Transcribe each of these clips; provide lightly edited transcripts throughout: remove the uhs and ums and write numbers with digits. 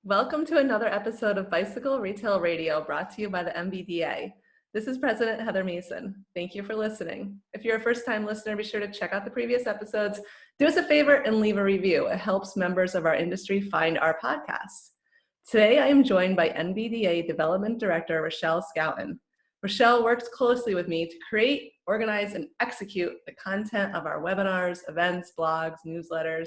Welcome to another episode of Bicycle Retail Radio brought to you by the NBDA. This is President Heather Mason. Thank you for listening. If you're a first-time listener, be sure to check out the previous episodes. Do us a favor and leave a review. It helps members of our industry find our podcast. Today, I am joined by NBDA Development Director Rochelle Scouten. Rochelle works closely with me to create, organize, and execute the content of our webinars, events, blogs, newsletters,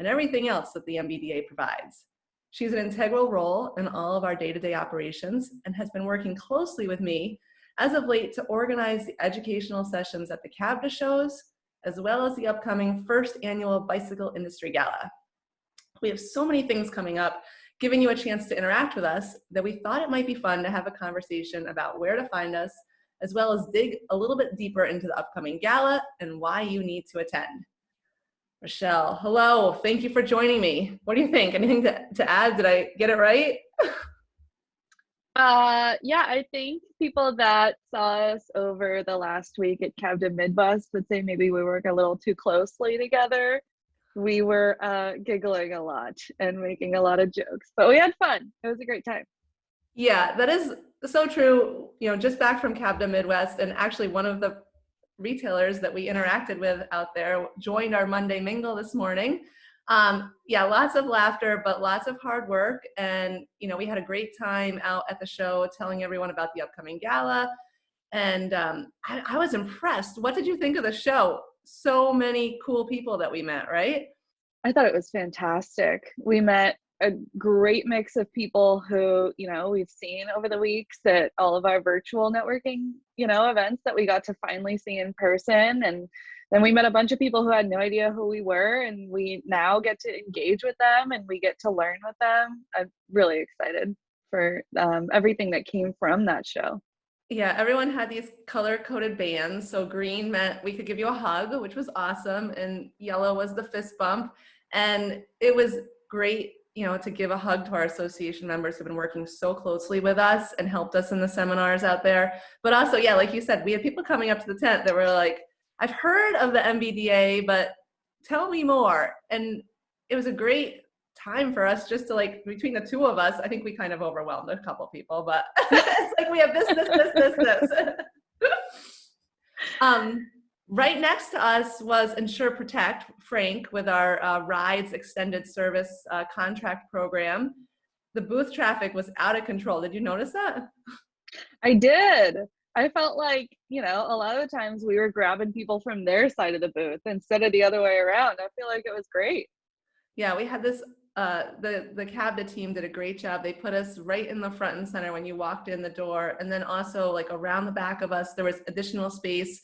and everything else that the NBDA provides. She's an integral role in all of our day-to-day operations and has been working closely with me as of late to organize the educational sessions at the CABDA shows, as well as the upcoming first annual Bicycle Industry Gala. We have so many things coming up, giving you a chance to interact with us, that we thought it might be fun to have a conversation about where to find us, as well as dig a little bit deeper into the upcoming gala and why you need to attend. Rochelle, hello. Thank you for joining me. What do you think? Anything to add? Did I get it right? Yeah, I think people that saw us over the last week at CABDA Midwest would say maybe we work a little too closely together. We were giggling a lot and making a lot of jokes, but we had fun. It was a great time. Yeah, that is so true. You know, just back from CABDA Midwest, and actually one of the retailers that we interacted with out there joined our Monday Mingle this morning. Yeah, lots of laughter, but lots of hard work. And, you know, we had a great time out at the show telling everyone about the upcoming gala. And I was impressed. What did you think of the show? So many cool people that we met, right? I thought it was fantastic. We met a great mix of people who, you know, we've seen over the weeks at all of our virtual networking, you know, events that we got to finally see in person. And then we met a bunch of people who had no idea who we were, and we now get to engage with them and we get to learn with them. I'm really excited for everything that came from that show. Yeah, everyone had these color-coded bands. So green meant we could give you a hug, which was awesome, and yellow was the fist bump. And it was great, you know, to give a hug to our association members who've been working so closely with us and helped us in the seminars out there. But also, yeah, like you said, we had people coming up to the tent that were like, I've heard of the NBDA, but tell me more. And it was a great time for us just to, like, between the two of us, I think we kind of overwhelmed a couple people, but it's like we have this. Right next to us was Insure Protect, Frank, with our rides extended service contract program. The booth traffic was out of control. Did you notice that? I did. I felt like, you know, a lot of the times we were grabbing people from their side of the booth instead of the other way around. I feel like it was great. Yeah, we had this, the CABDA team did a great job. They put us right in the front and center when you walked in the door. And then also, like, around the back of us, there was additional space.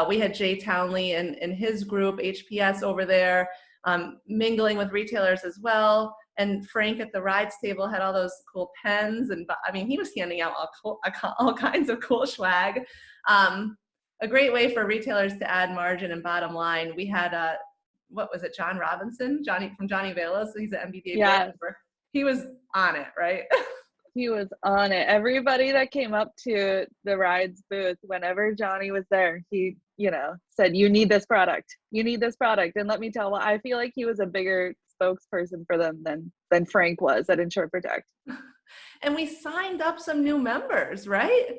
We had Jay Townley and his group, HPS, over there, mingling with retailers as well. And Frank at the rides table had all those cool pens. And I mean, he was handing out all kinds of cool swag. A great way for retailers to add margin and bottom line. We had what was it, John Robinson, from Johnny Vela, so he's an MBDA board member. He was on it, right? He was on it. Everybody that came up to the rides booth, whenever Johnny was there, he, you know, said, you need this product. You need this product. And let me tell you, I feel like he was a bigger spokesperson for them than Frank was at Insure Protect. And we signed up some new members, right?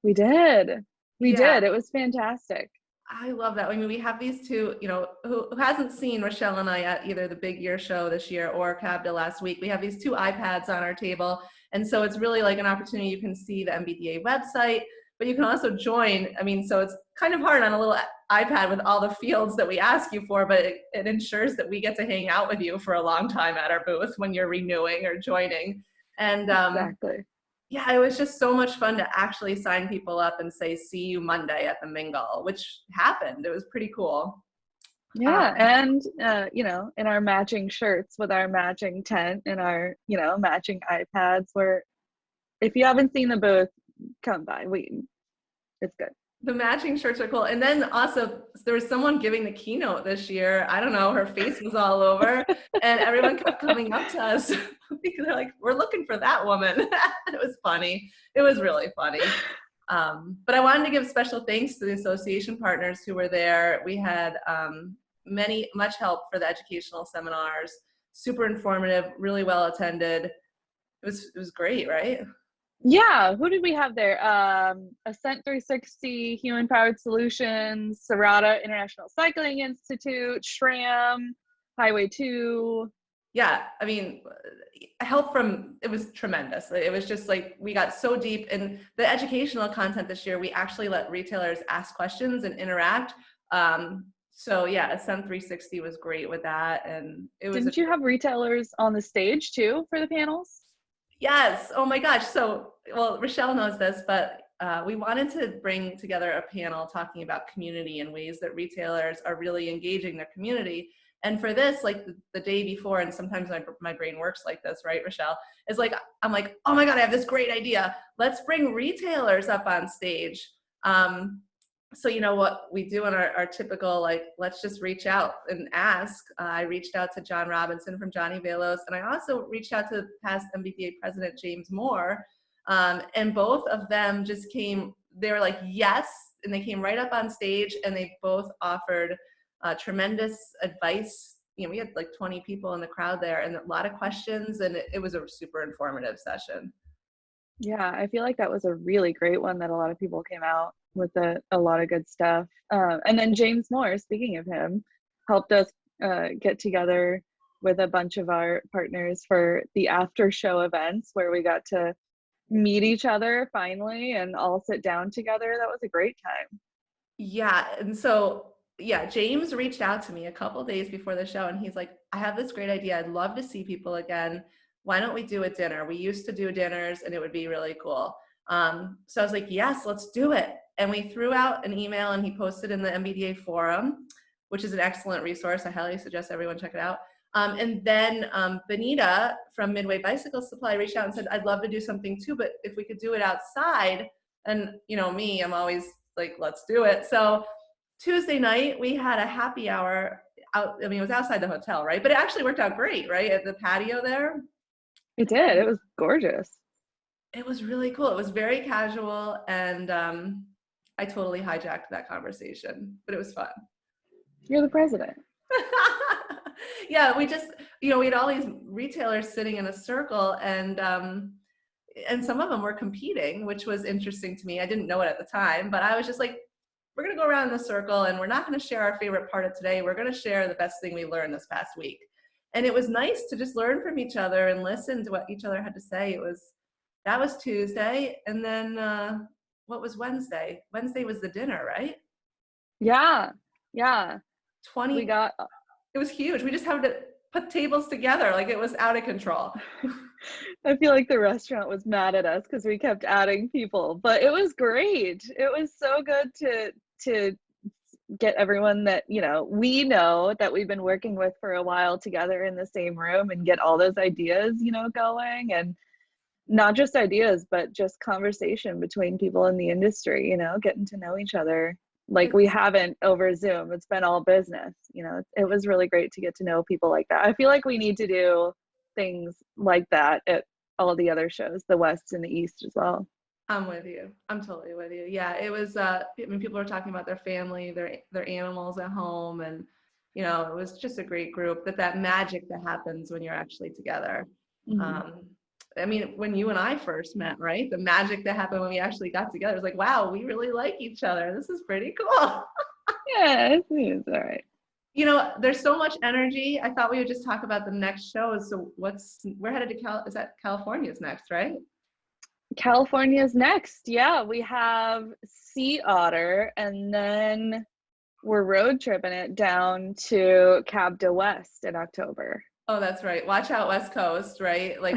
We did. We did. It was fantastic. I love that. I mean, we have these two, you know, who hasn't seen Rochelle and I at either the Big Year show this year or CABDA last week. We have these two iPads on our table. And so it's really like an opportunity. You can see the NBDA website, but you can also join. I mean, so it's kind of hard on a little iPad with all the fields that we ask you for, but it ensures that we get to hang out with you for a long time at our booth when you're renewing or joining. And exactly. Yeah, it was just so much fun to actually sign people up and say, see you Monday at the Mingle, which happened. It was pretty cool. Yeah, and, you know, in our matching shirts with our matching tent and our, you know, matching iPads, where if you haven't seen the booth, come by. It's good. The matching shirts are cool. And then also there was someone giving the keynote this year. I don't know, her face was all over and everyone kept coming up to us because they're like, we're looking for that woman. It was funny. It was really funny. But I wanted to give special thanks to the association partners who were there. We had much help for the educational seminars. super informative, really well attended. It was great, right? Yeah, who did we have there? Ascent 360, Human Powered Solutions, Serata International Cycling Institute, SRAM, Highway 2. Yeah, I mean, help from, it was tremendous. It was just like, we got so deep in the educational content this year. We actually let retailers ask questions and interact. So yeah, Ascent 360 was great with that. And it was, Didn't you have retailers on the stage too for the panels? yes, oh my gosh. So, well, Rochelle knows this, but we wanted to bring together a panel talking about community and ways that retailers are really engaging their community. And for this, like the day before, and sometimes my brain works like this, right, Rochelle? Is like, I'm like, oh my God, I have this great idea. Let's bring retailers up on stage. So you know what we do in our typical, like, let's just reach out and ask. I reached out to John Robinson from Johnny Velos, and I also reached out to past NBDA president James Moore, and both of them just came, they were like, yes, and they came right up on stage, and they both offered tremendous advice. You know, we had like 20 people in the crowd there and a lot of questions, and it was a super informative session. Yeah, I feel like that was a really great one that a lot of people came out with a lot of good stuff. And then James Moore, speaking of him, helped us get together with a bunch of our partners for the after show events where we got to meet each other finally and all sit down together. That was a great time. Yeah, and so yeah, James reached out to me a couple days before the show, and he's like, I have this great idea. I'd love to see people again. Why don't we do a dinner? We used to do dinners, and it would be really cool. So I was like, yes, let's do it. And we threw out an email, and he posted in the NBDA forum, which is an excellent resource. I highly suggest everyone check it out. And then Benita from Midway Bicycle Supply reached out and said, I'd love to do something too, but if we could do it outside. And you know me, I'm always like, let's do it. So Tuesday night we had a happy hour out. I mean, it was outside the hotel, right? But it actually worked out great, right? At the patio there. It did. It was gorgeous. It was really cool. It was very casual, and I totally hijacked that conversation, but it was fun. You're the president. Yeah, we just, you know, we had all these retailers sitting in a circle, and some of them were competing, which was interesting to me. I didn't know it at the time, but I was just like, we're going to go around in a circle, and we're not going to share our favorite part of today. We're going to share the best thing we learned this past week. And it was nice to just learn from each other and listen to what each other had to say. That was Tuesday. And then what was Wednesday? Wednesday was the dinner, right? Yeah. Yeah. 20. It was huge. We just had to put tables together. Like, it was out of control. I feel like the restaurant was mad at us because we kept adding people, but it was great. It was so good to get everyone that, you know, we know that we've been working with for a while together in the same room and get all those ideas, you know, going, and not just ideas, but just conversation between people in the industry, you know, getting to know each other like we haven't over Zoom. It's been all business, you know. It was really great to get to know people like that. I feel like we need to do things like that at all the other shows, the West and the East as well. I'm with you. I'm totally with you. Yeah, it was, I mean, people were talking about their family, their animals at home, and, you know, it was just a great group. That magic that happens when you're actually together. Mm-hmm. I mean, when you and I first met, right? The magic that happened when we actually got together, it was like, wow, we really like each other. This is pretty cool. Yeah, it's all right. You know, there's so much energy. I thought we would just talk about the next shows. So we're headed to is that California's next, right? California's next. Yeah, we have Sea Otter, and then we're road tripping it down to Cab de West in October. Oh, that's right. Watch out, West Coast, right? Like,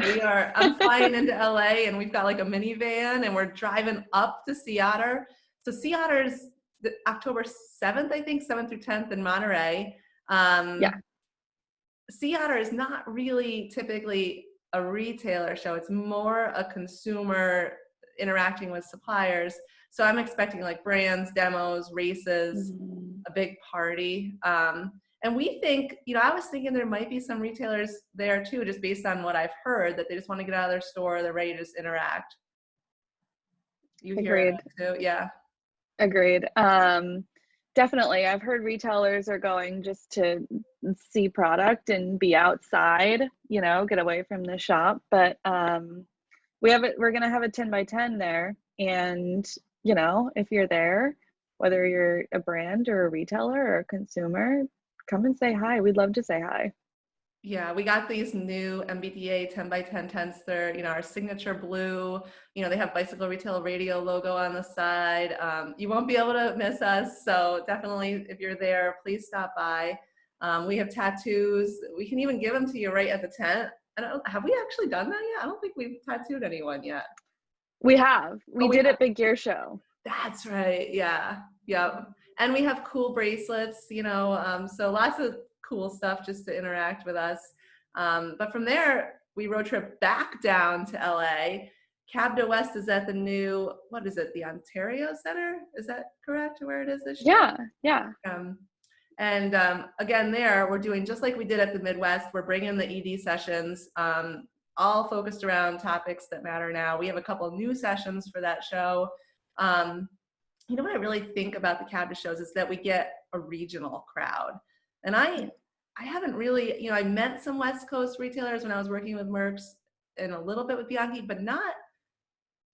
I'm flying into LA, and we've got like a minivan, and we're driving up to Sea Otter. So Sea Otter's October 7th, I think, 7th through 10th in Monterey. Yeah. Sea Otter is not really typically a retailer show. It's more a consumer interacting with suppliers. So I'm expecting like brands, demos, races, a big party. And we think, you know, I was thinking there might be some retailers there too, just based on what I've heard, that they just want to get out of their store, they're ready to just interact. You hear Agreed. that too? Yeah. Agreed. Definitely. I've heard retailers are going just to see product and be outside, get away from the shop. But we're gonna have a 10 by 10 there. And, if you're there, whether you're a brand or a retailer or a consumer, come and say hi. We'd love to say hi. Yeah, we got these new NBDA 10 by 10 tents. They're, our signature blue. They have Bicycle Retail Radio logo on the side. You won't be able to miss us. So definitely, if you're there, please stop by. We have tattoos. We can even give them to you right at the tent. Have we actually done that yet? I don't think we've tattooed anyone yet. We have. Oh, We did at Big Gear Show. That's right. Yeah. Yep. And we have cool bracelets, so lots of cool stuff just to interact with us. But from there, we road trip back down to LA. Cabda West is at the new, what is it, the Ontario Center? Is that correct, where it is this year? Yeah. And again, there, we're doing just like we did at the Midwest. We're bringing the ED sessions, all focused around topics that matter now. We have a couple of new sessions for that show. What I really think about the Cabda shows is that we get a regional crowd. And I haven't really, I met some West Coast retailers when I was working with Merck's and a little bit with Bianchi, but not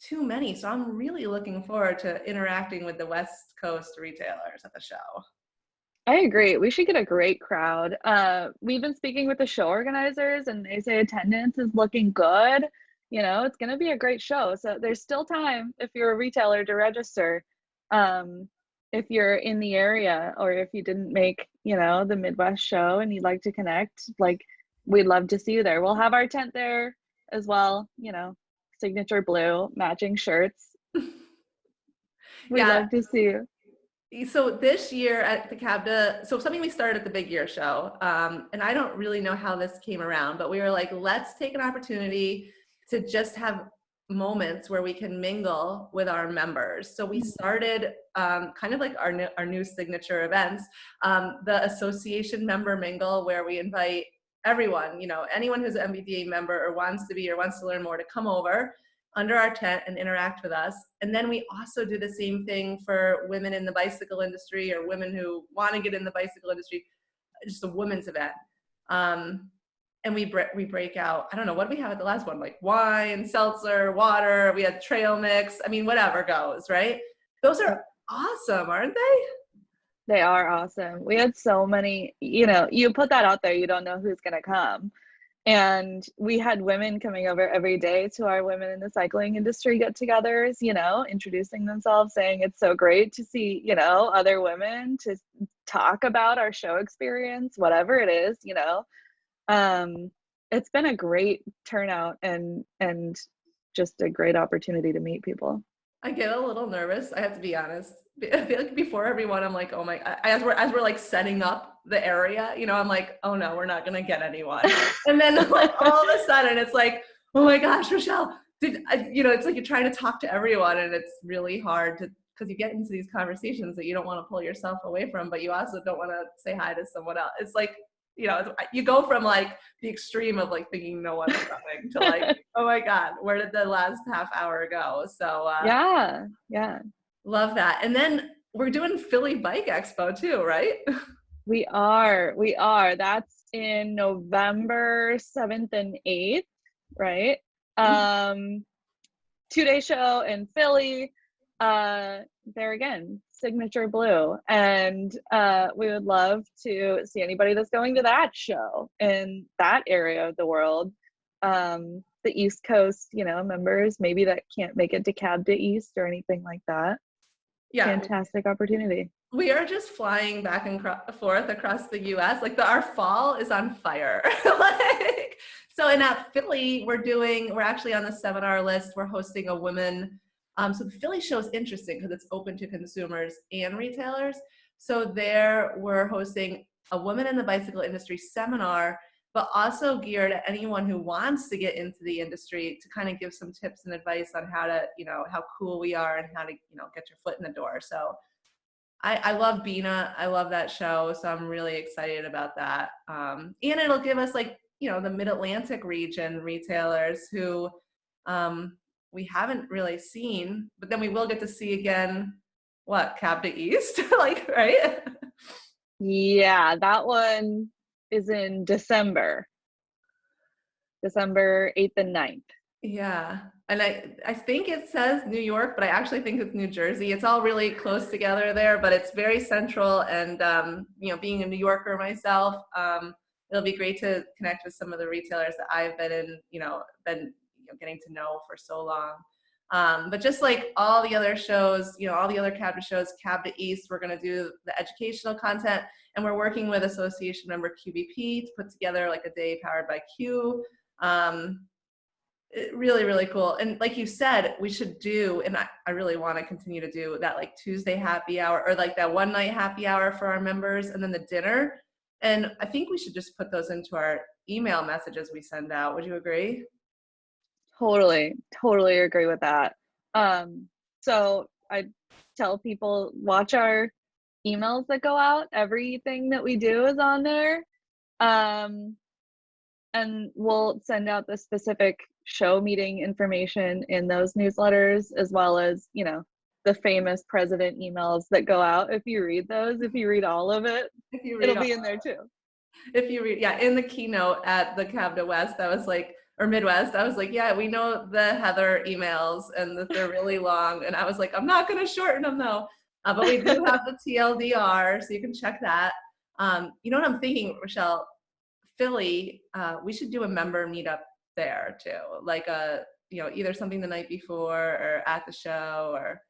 too many. So I'm really looking forward to interacting with the West Coast retailers at the show. I agree. We should get a great crowd. We've been speaking with the show organizers and they say attendance is looking good. It's going to be a great show. So there's still time if you're a retailer to register. If you're in the area or if you didn't make, the Midwest show and you'd like to connect, we'd love to see you there. We'll have our tent there as well, signature blue, matching shirts. We'd love to see you. So this year at the Cabda, so something we started at the Big Year Show, and I don't really know how this came around, but we were like, let's take an opportunity to just have moments where we can mingle with our members. So we started kind of like our new signature events, the association member mingle, where we invite everyone, anyone who's an MBDA member or wants to learn more to come over under our tent and interact with us. And then we also do the same thing for women in the bicycle industry or women who want to get in the bicycle industry, just a women's event. And we break out, I don't know, what do we have at the last one? Like wine, seltzer, water, we had trail mix. I mean, whatever goes, right? Those are awesome, aren't they? They are awesome. We had so many, you put that out there, you don't know who's going to come. And we had women coming over every day to our women in the cycling industry get-togethers, introducing themselves, saying it's so great to see, other women to talk about our show experience, whatever it is, It's been a great turnout and just a great opportunity to meet people. I get a little nervous, I have to be honest. I feel like before everyone, I'm like, oh my, as we're like setting up the area, I'm like, oh no, we're not gonna get anyone. And then like all of a sudden it's like, oh my gosh, Rochelle, it's like you're trying to talk to everyone and it's really hard because you get into these conversations that you don't want to pull yourself away from, but you also don't want to say hi to someone else. It's like, you go from like the extreme of like thinking no one's coming to like, oh my God, where did the last half hour go? So yeah. Love that. And then we're doing Philly Bike Expo too, right? We are. That's in November 7th and 8th, right? 2-day show in Philly. There again, signature blue. And we would love to see anybody that's going to that show in that area of the world. The East Coast, members, maybe that can't make it to Cabda East or anything like that. Yeah. Fantastic opportunity. We are just flying back and forth across the U.S. Like our fall is on fire. So in Philly, we're actually on the seminar list. We're hosting a women. So the Philly show is interesting because it's open to consumers and retailers. So there we're hosting a women in the bicycle industry seminar, but also geared at anyone who wants to get into the industry to kind of give some tips and advice on how to, how cool we are and how to, get your foot in the door. So I love Bina. I love that show. So I'm really excited about that. And it'll give us like, the Mid-Atlantic region retailers who we haven't really seen, but then we will get to see again what, Cab to East? Like, right? Yeah, that one is in December 8th and 9th. Yeah. And I think it says New York, but I actually think it's New Jersey. It's all really close together there, but it's very central. And, being a New Yorker myself, it'll be great to connect with some of the retailers that I've been getting to know for so long. But just like all the other shows, all the other Cab to shows, Cab to East, we're going to do the educational content, and we're working with association member QBP to put together like a day powered by Q. Really, really cool. And like you said, we should do, and I really want to continue to do that, like Tuesday happy hour, or like that one night happy hour for our members, and then the dinner. And I think we should just put those into our email messages we send out. Would you agree? Totally agree with that. So I tell people, watch our emails that go out. Everything that we do is on there. And we'll send out the specific show meeting information in those newsletters, as well as, the famous president emails that go out. If you read those, if you read all of it, If you it'll read be in there too. If you read, yeah, in the keynote at the Cab to West, I was like, or Midwest, I was like, yeah, we know the Heather emails and that they're really long. And I was like, I'm not going to shorten them though. But we do have the TLDR, so you can check that. You know what I'm thinking, Rochelle? Philly, we should do a member meetup there too. Like either something the night before or at the show, or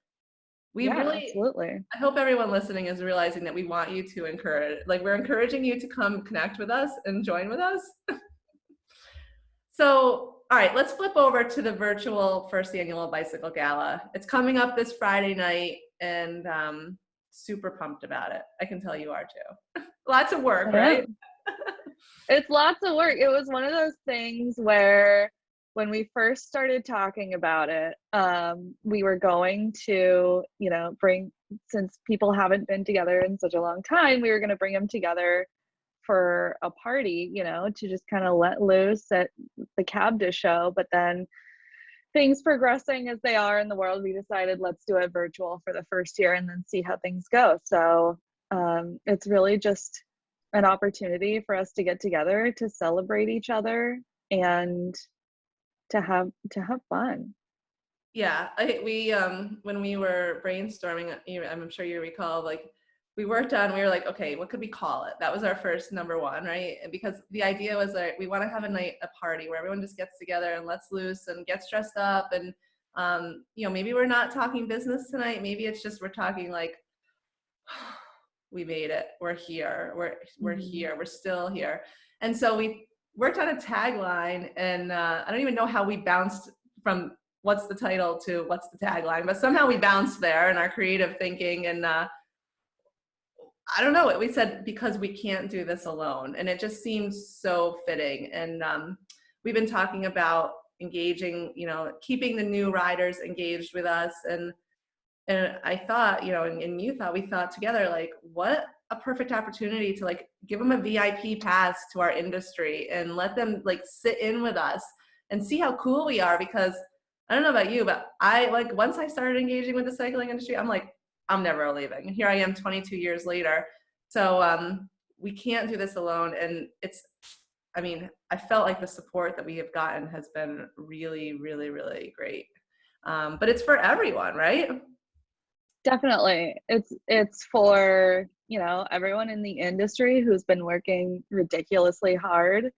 Yeah, absolutely. I hope everyone listening is realizing that we want you to we're encouraging you to come connect with us and join with us. So, all right, let's flip over to the virtual first annual bicycle gala. It's coming up this Friday night, and super pumped about it. I can tell you are too. Lots of work, right? It's lots of work. It was one of those things where when we first started talking about it, we were going to, since people haven't been together in such a long time, we were going to bring them together for a party, to just kind of let loose at the Cab to show. But then things progressing as they are in the world, we decided let's do it virtual for the first year and then see how things go. So it's really just an opportunity for us to get together, to celebrate each other, and to have fun. Yeah, we when we were brainstorming, I'm sure you recall, like we were like, okay, what could we call it? That was our first number one, right? Because the idea was that we want to have a party where everyone just gets together and lets loose and gets dressed up, and maybe we're not talking business tonight. Maybe it's just we're talking like, we made it. We're here. We're here. We're still here. And so we worked on a tagline, and I don't even know how we bounced from what's the title to what's the tagline, but somehow we bounced there in our creative thinking. And I don't know what we said, because we can't do this alone. And it just seems so fitting. And we've been talking about engaging, keeping the new riders engaged with us. And I thought, and you thought, we thought together, like, what a perfect opportunity to like give them a VIP pass to our industry and let them like sit in with us and see how cool we are. Because I don't know about you, but once I started engaging with the cycling industry, I'm like, I'm never leaving. And here I am 22 years later. So we can't do this alone. And I felt like the support that we have gotten has been really, really, really great. But it's for everyone, right? Definitely. It's for, everyone in the industry who's been working ridiculously hard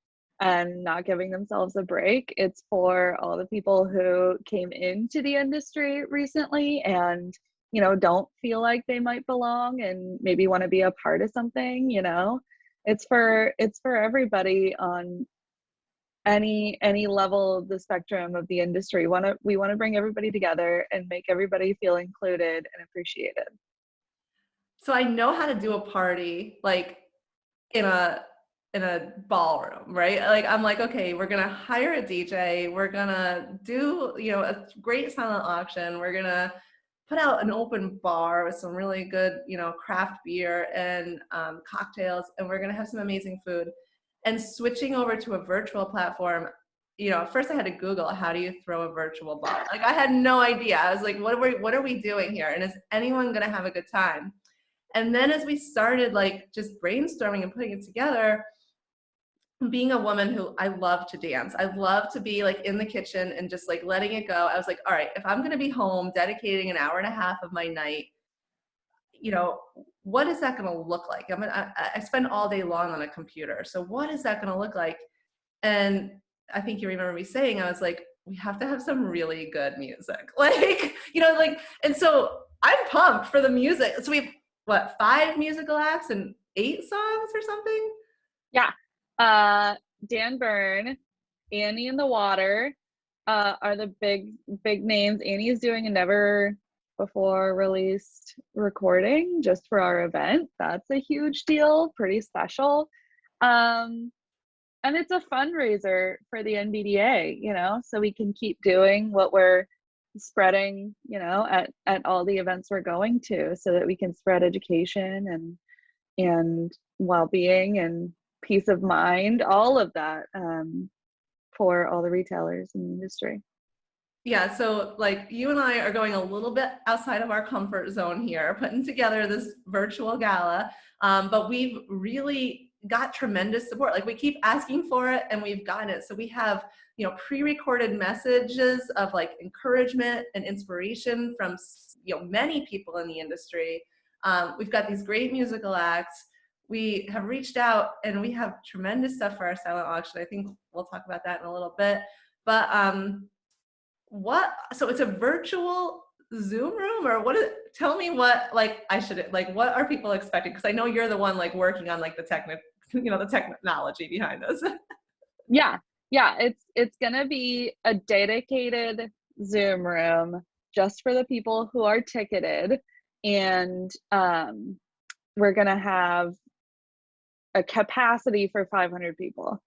and not giving themselves a break. It's for all the people who came into the industry recently and, don't feel like they might belong and maybe want to be a part of something, It's for everybody on any level of the spectrum of the industry. We want to bring everybody together and make everybody feel included and appreciated. So I know how to do a party like in a ballroom, right? Like I'm like, okay, we're gonna hire a DJ, we're gonna do a great silent auction, we're gonna put out an open bar with some really good craft beer and cocktails, and we're gonna have some amazing food. And switching over to a virtual platform, at first I had to Google, how do you throw a virtual ball? Like I had no idea. I was like, what are we doing here? And is anyone gonna have a good time? And then as we started like just brainstorming and putting it together, being a woman who I love to dance, I love to be like in the kitchen and just like letting it go. I was like, all right, if I'm going to be home dedicating an hour and a half of my night, what is that going to look like? I spend all day long on a computer. So what is that going to look like? And I think you remember me saying, I was like, we have to have some really good music. Like, and so I'm pumped for the music. So we've, 5 musical acts and 8 songs or something? Yeah. Dan Byrne, Annie in the Water are the big names. Annie is doing a never before released recording just for our event. That's a huge deal, pretty special. And it's a fundraiser for the NBDA, so we can keep doing what we're spreading, at all the events we're going to, so that we can spread education and well-being and peace of mind, all of that, for all the retailers in the industry. Yeah, so like you and I are going a little bit outside of our comfort zone here, putting together this virtual gala, but we've really got tremendous support. Like we keep asking for it and we've gotten it. So we have, pre-recorded messages of like encouragement and inspiration from, many people in the industry. We've got these great musical acts. We have reached out and we have tremendous stuff for our silent auction. I think we'll talk about that in a little bit, but, so it's a virtual Zoom room, or tell me what, like, what are people expecting? Because I know you're the one like working on like the the technology behind this. Yeah. It's gonna be a dedicated Zoom room just for the people who are ticketed. And we're gonna have a capacity for 500 people.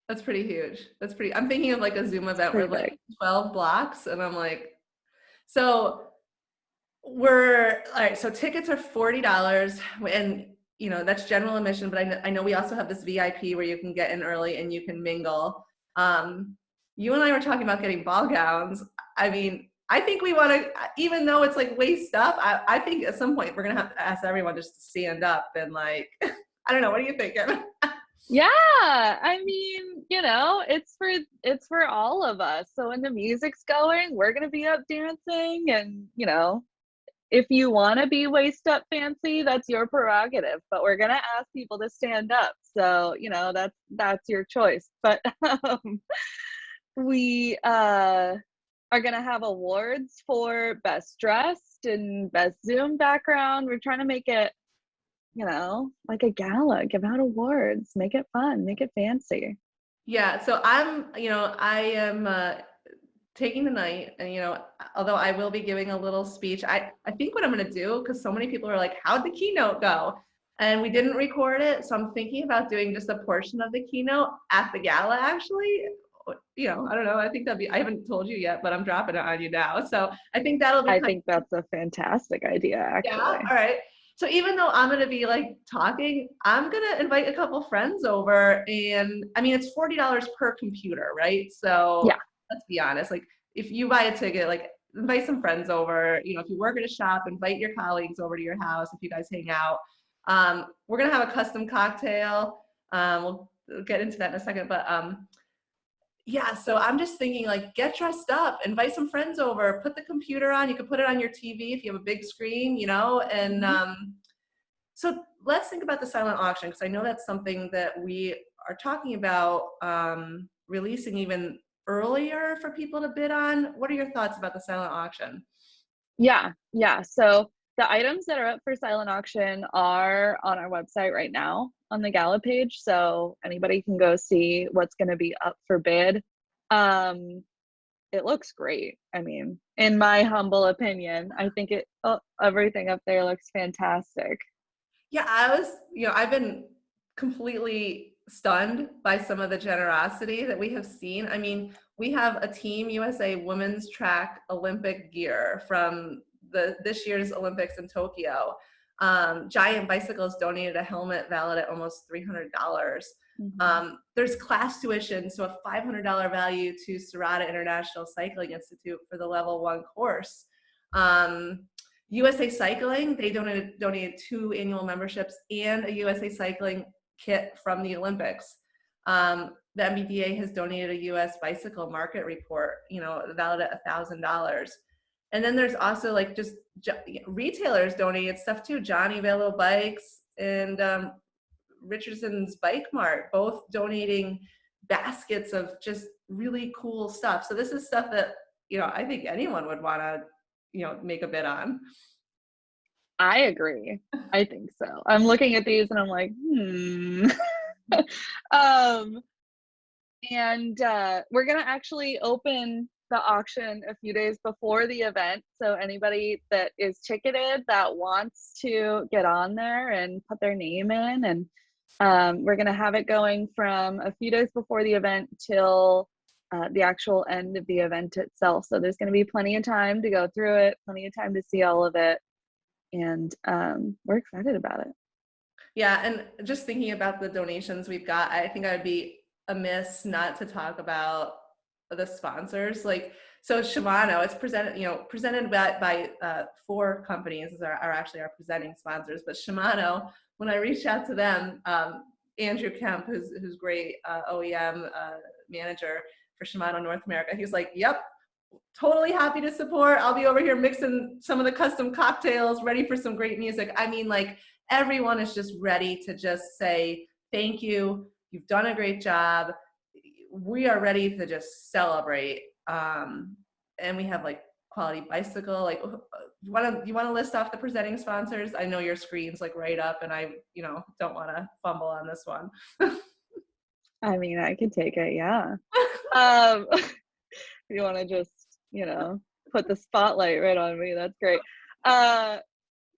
That's pretty huge. I'm thinking of like a Zoom event where like 12 blocks, and I'm like, so all right, so tickets are $40, and that's general admission, but I know we also have this VIP where you can get in early and you can mingle. You and I were talking about getting ball gowns. I mean, I think we want to, even though it's like waist up, I think at some point we're gonna have to ask everyone just to stand up and like, I don't know, what are you thinking? Yeah, I mean, it's for all of us. So when the music's going, we're gonna be up dancing, and if you want to be waist up fancy, that's your prerogative. But we're gonna ask people to stand up, so that's your choice. But we are gonna have awards for best dressed and best Zoom background. We're trying to make it like a gala, give out awards, make it fun, make it fancy. Yeah, so I am taking the night, and although I will be giving a little speech, I think what I'm going to do, because so many people are like, how'd the keynote go? And we didn't record it, so I'm thinking about doing just a portion of the keynote at the gala, actually. I don't know, I think I haven't told you yet, but I'm dropping it on you now. So I think that'll be I think that's a fantastic idea, actually. Yeah, all right. So even though I'm going to be like talking, I'm going to invite a couple friends over, and I mean, it's $40 per computer, right? So yeah, let's be honest, like if you buy a ticket, like invite some friends over, if you work at a shop, invite your colleagues over to your house if you guys hang out. We're going to have a custom cocktail. We'll get into that in a second, but yeah, so I'm just thinking like get dressed up, invite some friends over, put the computer on. You can put it on your TV if you have a big screen, and so let's think about the silent auction, because I know that's something that we are talking about releasing even earlier for people to bid on. What are your thoughts about the silent auction? Yeah. So the items that are up for silent auction are on our website right now on the Gala page, so anybody can go see what's going to be up for bid. It looks great. I mean, in my humble opinion, I think everything up there looks fantastic. Yeah, I've been completely stunned by some of the generosity that we have seen. I mean, we have a Team USA women's track Olympic gear from this year's Olympics in Tokyo. Giant Bicycles donated a helmet valued at almost $300. Mhm. There's class tuition, so a $500 value to Serrata International Cycling Institute for the level 1 course. USA Cycling, they donated 2 annual memberships and a USA Cycling kit from the Olympics. The NBDA has donated a US bicycle market report, valued at $1,000. And then there's also like just retailers donated stuff too. Johnny Velo Bikes and Richardson's Bike Mart, both donating baskets of just really cool stuff. So this is stuff that, I think anyone would want to, make a bid on. I agree. I think so. I'm looking at these and I'm like, um, and we're gonna actually open the auction a few days before the event. So anybody that is ticketed that wants to get on there and put their name in, and we're gonna have it going from a few days before the event till the actual end of the event itself. So there's gonna be plenty of time to go through it, plenty of time to see all of it, and we're excited about it. Yeah, and just thinking about the donations we've got, I think I would be amiss not to talk about the sponsors. Like, so Shimano, it's presented by 4 companies are actually our presenting sponsors. But Shimano, when I reached out to them, Andrew Kemp, who's great OEM manager for Shimano North America, he was like, "Yep, totally happy to support. I'll be over here mixing some of the custom cocktails, ready for some great music." I mean, like, everyone is just ready to just say, thank you. You've done a great job. We are ready to just celebrate. And we have like Quality Bicycle. Like, you want to list off the presenting sponsors? I know your screen's like right up, and I, don't want to fumble on this one. I mean, I could take it, yeah. Um, you want to just, put the spotlight right on me, that's great.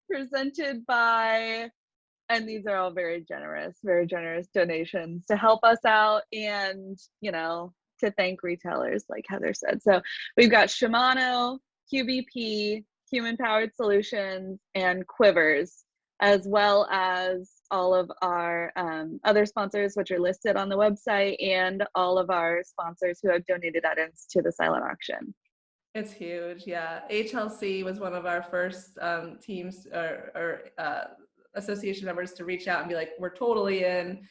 Presented by, and these are all very generous donations to help us out and, to thank retailers, like Heather said. So we've got Shimano, QBP, Human Powered Solutions, and Quivers, as well as all of our other sponsors, which are listed on the website, and all of our sponsors who have donated items to the silent auction. It's huge, yeah. HLC was one of our first teams or association members to reach out and be like, we're totally in.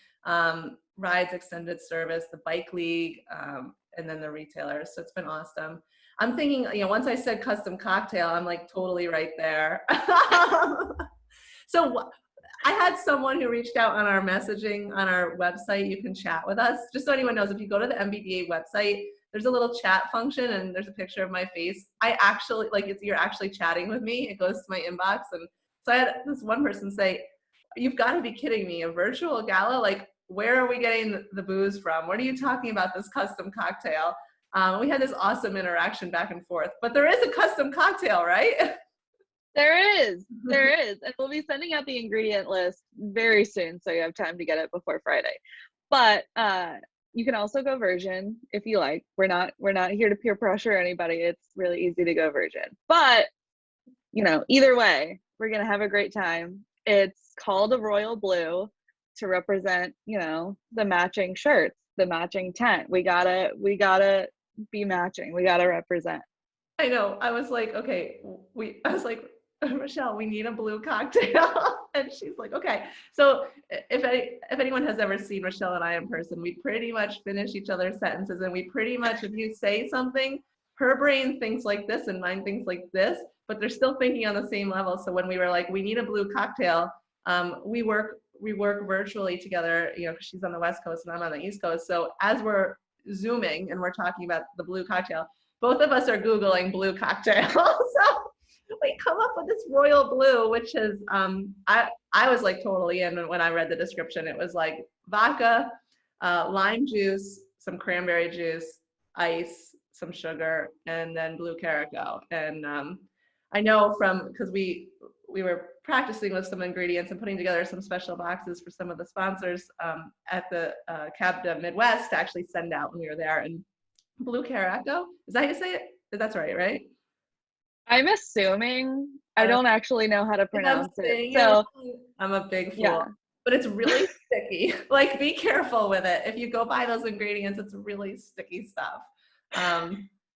Rides Extended Service, the Bike League, and then the retailers. So it's been awesome. I'm thinking, once I said custom cocktail, I'm like totally right there. So I had someone who reached out on our messaging on our website. You can chat with us. Just so anyone knows, if you go to the NBDA website, there's a little chat function and there's a picture of my face. I actually, you're actually chatting with me. It goes to my inbox. And so I had this one person say, "You've got to be kidding me, a virtual gala? Like, where are we getting the booze from? What are you talking about, this custom cocktail?" We had this awesome interaction back and forth, but there is a custom cocktail, right? There is, and we'll be sending out the ingredient list very soon, so you have time to get it before Friday. But you can also go virgin if you like. We're not here to peer pressure anybody. It's really easy to go virgin. But either way, we're gonna have a great time. It's called a royal blue to represent, the matching shirts, the matching tent. We gotta be matching. We gotta represent. I know. I was like, okay, I was like, Rochelle, we need a blue cocktail. And she's like, okay. So if anyone has ever seen Rochelle and I in person, we pretty much finish each other's sentences, and we pretty much, if you say something, her brain thinks like this and mine thinks like this, but they're still thinking on the same level. So when we were like, we need a blue cocktail, we work virtually together, because she's on the West Coast and I'm on the East Coast. So as we're Zooming and we're talking about the blue cocktail, both of us are Googling blue cocktail. So we come up with this royal blue, which is, I was like totally in when I read the description. It was like vodka, lime juice, some cranberry juice, ice, some sugar, and then blue caraco. And I know because we were practicing with some ingredients and putting together some special boxes for some of the sponsors at the CABDA Midwest to actually send out when we were there. And blue caraco, is that how you say it? That's right? I'm assuming. I don't actually know how to pronounce it. So I'm a big fool. yeah. but it's really sticky. Like, be careful with it. If you go buy those ingredients, it's really sticky stuff.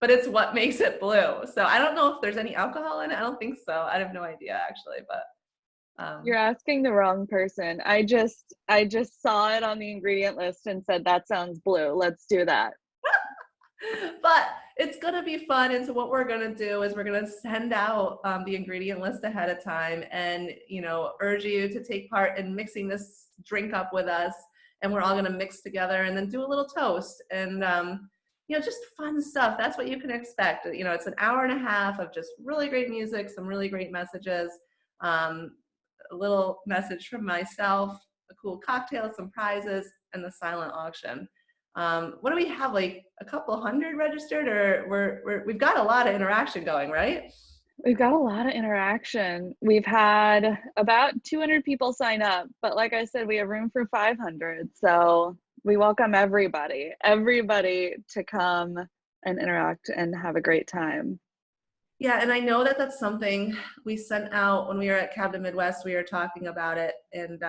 But it's what makes it blue. So I don't know if there's any alcohol in it. I don't think so. I have no idea actually, but You're asking the wrong person. I just saw it on the ingredient list and said that sounds blue. Let's do that. but it's going to be fun. And so what we're going to do is we're going to send out the ingredient list ahead of time and, urge you to take part in mixing this drink up with us. And we're all going to mix together and then do a little toast and, just fun stuff. That's what you can expect. It's an hour and a half of just really great music, some really great messages, a little message from myself, a cool cocktail, some prizes, and the silent auction. What do we have, like a couple hundred registered, or we've got a lot of interaction going, right? We've got a lot of interaction. We've had about 200 people sign up, but like I said, we have room for 500. So we welcome everybody to come and interact and have a great time. Yeah, and I know that that's something we sent out when we were at Cabin Midwest. We were talking about it, and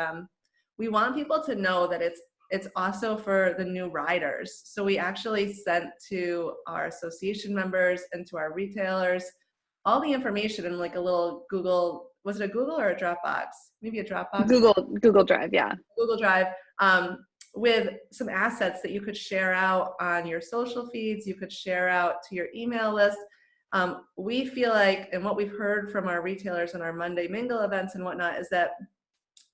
we want people to know that it's also for the new riders. So we actually sent to our association members and to our retailers all the information in like a little Google. Was it a Google or a Dropbox? Maybe a Dropbox. Google Drive, yeah. Google Drive. With some assets that you could share out on your social feeds, you could share out to your email list. We feel like, and what we've heard from our retailers and our Monday Mingle events and whatnot, is that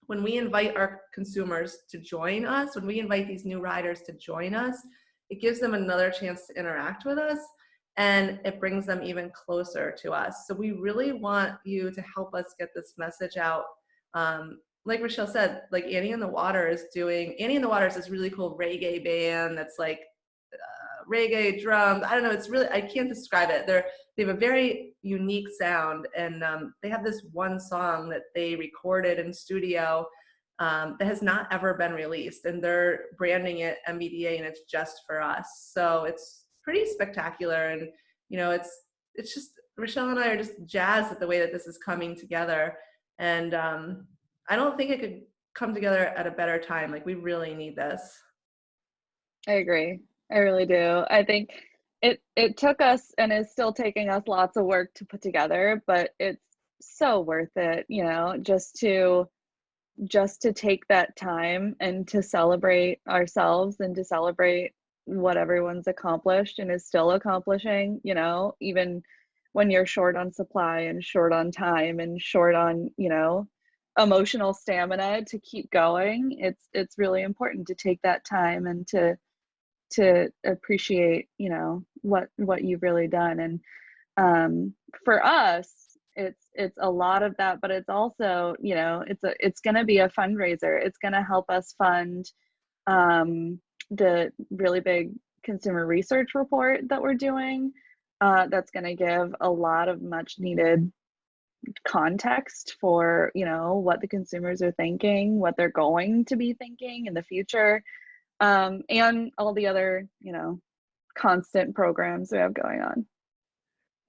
when we invite our consumers to join us, when we invite these new riders to join us, it gives them another chance to interact with us, and it brings them even closer to us. So we really want you to help us get this message out. Like Rochelle said, like Annie in the Water is this really cool reggae band that's like reggae drums. I don't know. It's really, I can't describe it. They have a very unique sound, and they have this one song that they recorded in studio that has not ever been released, and they're branding it NBDA, and it's just for us. So it's pretty spectacular, and it's just, Rochelle and I are just jazzed at the way that this is coming together, and I don't think it could come together at a better time. Like, we really need this. I agree. I really do. I think it took us and is still taking us lots of work to put together, but it's so worth it, just to take that time and to celebrate ourselves and to celebrate what everyone's accomplished and is still accomplishing, even when you're short on supply and short on time and short on, emotional stamina to keep going. It's really important to take that time and to appreciate, what you've really done. And for us, it's a lot of that, but it's also, it's going to be a fundraiser. It's going to help us fund the really big consumer research report that we're doing. That's going to give a lot of much needed context for, what the consumers are thinking, what they're going to be thinking in the future, and all the other, constant programs we have going on.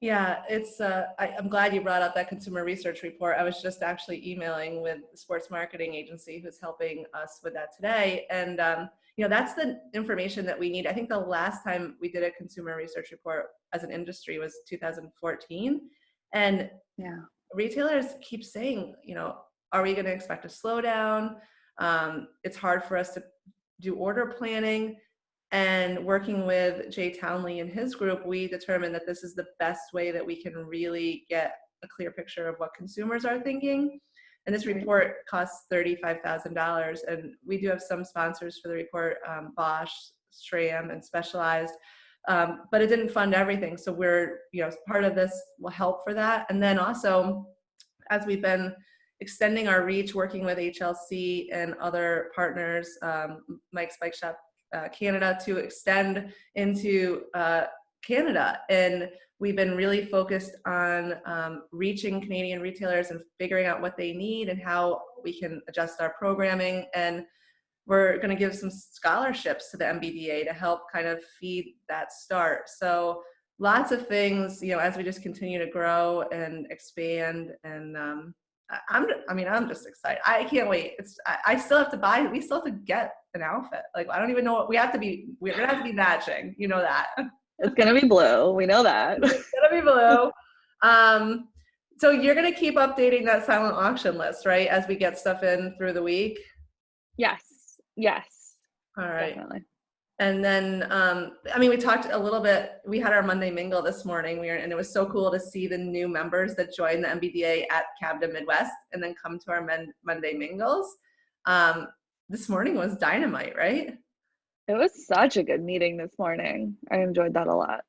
Yeah, it's. I'm glad you brought up that consumer research report. I was just actually emailing with the sports marketing agency who's helping us with that today, and that's the information that we need. I think the last time we did a consumer research report as an industry was 2014, and Yeah. retailers keep saying, are we going to expect a slowdown? It's hard for us to do order planning. And working with Jay Townley and his group, we determined that this is the best way that we can really get a clear picture of what consumers are thinking. And this report costs $35,000. And we do have some sponsors for the report, Bosch, SRAM, and Specialized. But it didn't fund everything. So we're, part of this will help for that. And then also, as we've been extending our reach, working with HLC and other partners, Mike's Bike Shop Canada, to extend into Canada. And we've been really focused on reaching Canadian retailers and figuring out what they need and how we can adjust our programming. And we're going to give some scholarships to the NBDA to help kind of feed that start. So lots of things, as we just continue to grow and expand. And I'm just excited. I can't wait. I still have to buy, we still have to get an outfit. Like, I don't even know what we're going to have to be matching. You know that. It's going to be blue. We know that. It's going to be blue. So you're going to keep updating that silent auction list, right? As we get stuff in through the week. Yes. All right. Definitely. And then, we talked a little bit, we had our Monday Mingle this morning, and it was so cool to see the new members that joined the NBDA at CABDA Midwest and then come to our Monday Mingles. This morning was dynamite, right? It was such a good meeting this morning. I enjoyed that a lot.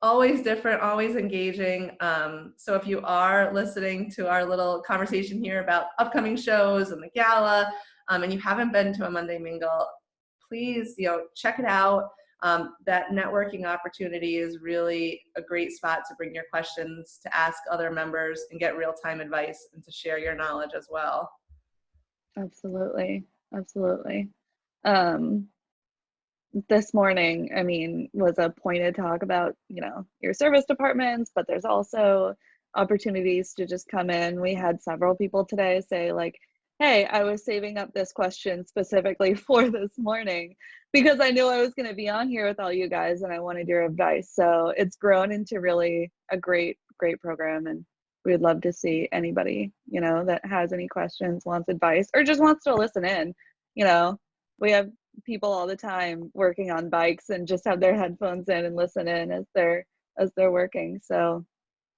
Always different, always engaging. So if you are listening to our little conversation here about upcoming shows and the gala, and you haven't been to a Monday Mingle, please, check it out. That networking opportunity is really a great spot to bring your questions, to ask other members and get real-time advice, and to share your knowledge as well. Absolutely. This morning, was a pointed talk about, your service departments, but there's also opportunities to just come in. We had several people today say like, hey, I was saving up this question specifically for this morning because I knew I was going to be on here with all you guys and I wanted your advice. So it's grown into really a great program, and we'd love to see anybody, that has any questions, wants advice, or just wants to listen in. We have people all the time working on bikes and just have their headphones in and listen in as they're working. So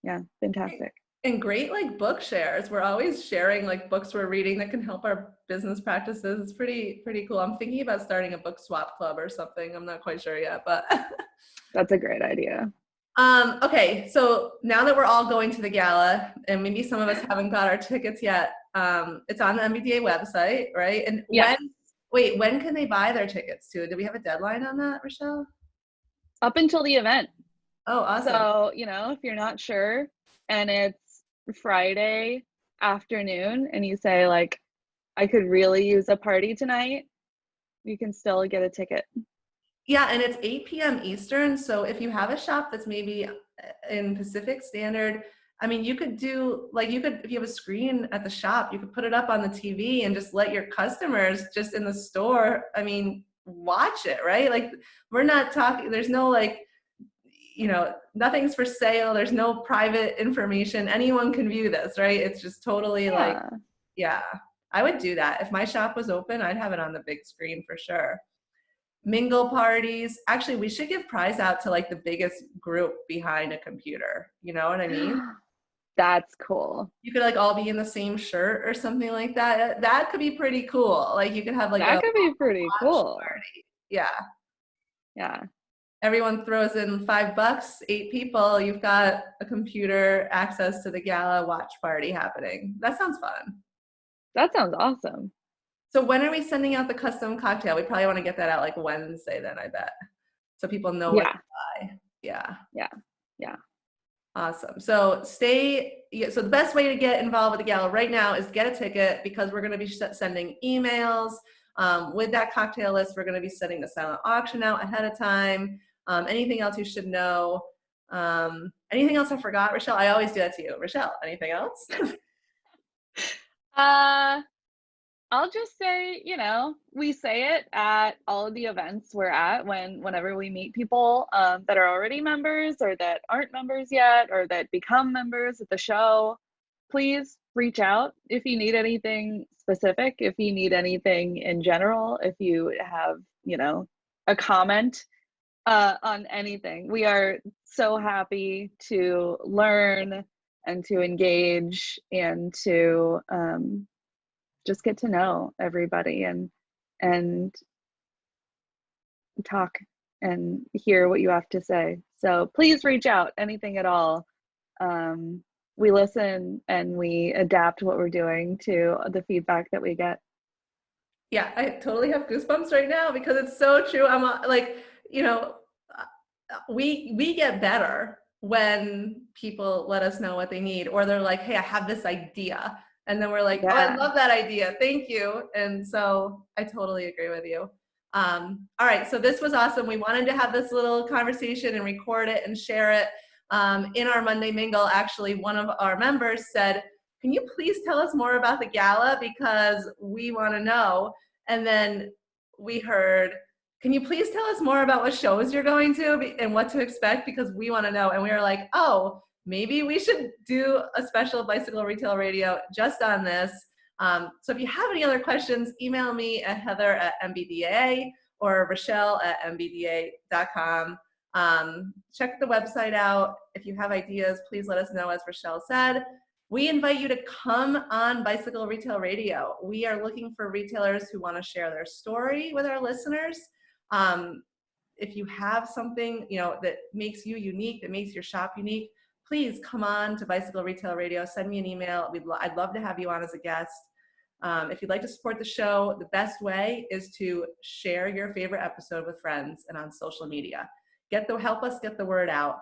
yeah, fantastic. And great book shares. We're always sharing books we're reading that can help our business practices. It's pretty cool. I'm thinking about starting a book swap club or something. I'm not quite sure yet, but that's a great idea. Okay, so now that we're all going to the gala, and maybe some of us haven't got our tickets yet, it's on the NBDA website, right? And yes. when can they buy their tickets too? Do we have a deadline on that, Rochelle? Up until the event. Oh, awesome. So, if you're not sure and it's Friday afternoon and you say like, I could really use a party tonight, you can still get a ticket. Yeah, and it's 8 p.m. Eastern. So if you have a shop that's maybe in Pacific Standard, you could do if you have a screen at the shop, you could put it up on the TV and just let your customers just in the store, watch it, right? We're not talking, there's no nothing's for sale. There's no private information. Anyone can view this, right? It's just totally yeah, I would do that. If my shop was open, I'd have it on the big screen for sure. Mingle parties. Actually, we should give prize out to the biggest group behind a computer. You know what I mean? That's cool. You could all be in the same shirt or something like that. That could be pretty cool. You could have that could be pretty cool. Party. Yeah. Yeah. Everyone throws in $5, 8 people. You've got a computer access to the gala watch party happening. That sounds fun. That sounds awesome. So when are we sending out the custom cocktail? We probably want to get that out Wednesday then, I bet. So people know what to buy. Yeah. Awesome. So so the best way to get involved with the gala right now is get a ticket, because we're going to be sending emails with that cocktail list. We're going to be sending the silent auction out ahead of time. Anything else you should know? Anything else I forgot, Rochelle? I always do that to you. Rochelle, anything else? I'll just say, we say it at all of the events we're at whenever we meet people that are already members or that aren't members yet or that become members at the show. Please reach out if you need anything specific, if you need anything in general, if you have, a comment on anything. We are so happy to learn and to engage and to just get to know everybody and talk and hear what you have to say. So please reach out, anything at all. We listen and we adapt what we're doing to the feedback that we get. Yeah, I totally have goosebumps right now because it's so true. I'm we get better when people let us know what they need, or they're like, hey, I have this idea. And then we're like, oh, I love that idea. Thank you. And so I totally agree with you. All right. So this was awesome. We wanted to have this little conversation and record it and share it. In our Monday Mingle, actually, one of our members said, can you please tell us more about the gala because we want to know? And then we heard, can you please tell us more about what shows you're going to and what to expect because we want to know. And we were like, oh, maybe we should do a special Bicycle Retail Radio just on this. So if you have any other questions, email me at heather@NBDA or rochelle@nbda.com. Check the website out. If you have ideas, please let us know. As Rochelle said, we invite you to come on Bicycle Retail Radio. We are looking for retailers who want to share their story with our listeners. If you have something, that makes you unique, that makes your shop unique, please come on to Bicycle Retail Radio. Send me an email. I'd love to have you on as a guest. If you'd like to support the show, the best way is to share your favorite episode with friends and on social media. Help us get the word out.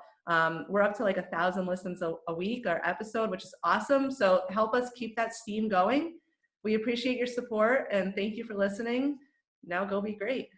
We're up to like 1,000 listens a week, our episode, which is awesome. So help us keep that steam going. We appreciate your support and thank you for listening. Now go be great.